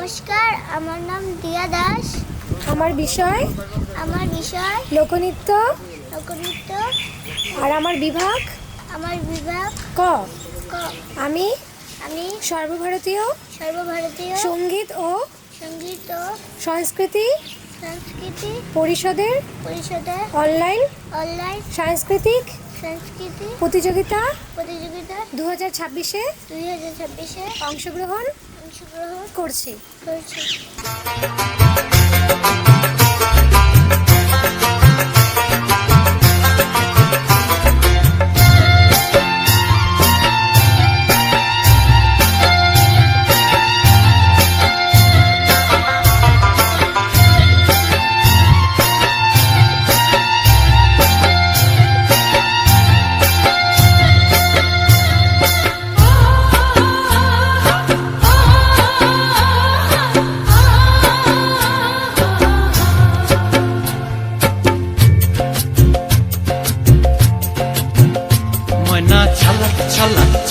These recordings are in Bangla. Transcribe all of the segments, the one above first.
নমস্কার, আমার নাম দিয়া দাস। আমার বিষয় লোকনৃত্য। আর আমার বিভাগ ক। আমি সর্বভারতীয় সঙ্গীত ও সংস্কৃতি পরিষদের অনলাইন সাংস্কৃতিক প্রতিযোগিতা 2026-এ অংশগ্রহণ করছি।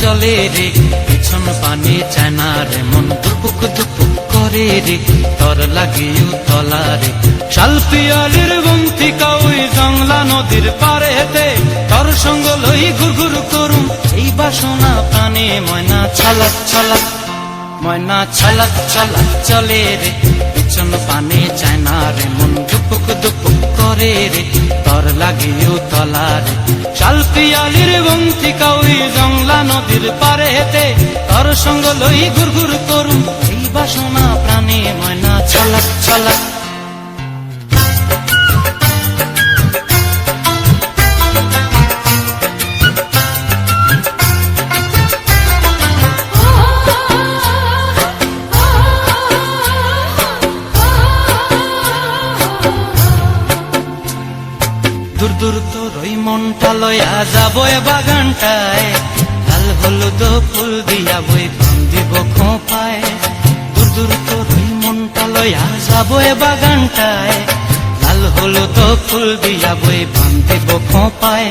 চলে রে পিছন পানে চায় না রে, মন দুপুক দুপুক করে রে, তর লাগিও তলা রে। শালপিয়ালির বন্তিকা ওই জংলা নদীর পারে হেতে, তর সঙ্গ লই ঘুরঘুর করুম এই বাসনা প্রাণে। ময়না ছলাক ছলাক চলে রে পিছন পানে চায় না রে, মন দুপুক দুপুক করে রে, তর লাগিও তলা রে। শালপিয়ালির বন্তিকা ওই জংলা নদীর পারে হেতে, তর সঙ্গ লই ঘুরঘুর করুম এই বাসনা প্রাণে। ময়না ছলাক ছলাক দূর দূর তোর ওই মনটা লয়া যাবো এ বাগানটায়, লাল হলুদ ফুল দিয়া বই বান্ধিব খোঁপায়। দূর দূর তোর ওই মনটা লয়া যাবো এ বাগানটায়, লাল হলুদ ফুল দিয়া বই বান্ধিব খোঁপায়।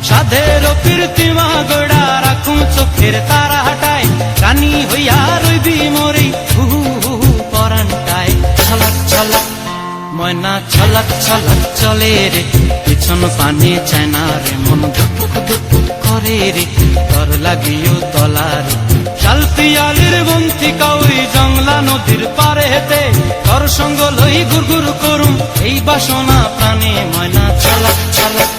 সাধের কীর্তিমা গোড়া রাখুম চোখের তারা হাটায়, রানী হইয়া রইবি মরি হু হু পরানটায়। ছলাক ছলাক ময়না ছলাক ছলাক চলে রে পিছন পানে চায় না রে, মন দুপুক দুপুক করে রে, তর লাগিও তলা রে। শালপিয়ালির বন্তিকা ওই জংলা নদীর পারে হেতে, তর সঙ্গ লই ঘুরঘুর করুম এই বাসনা প্রাণে। ময়না ছলাক ছলাক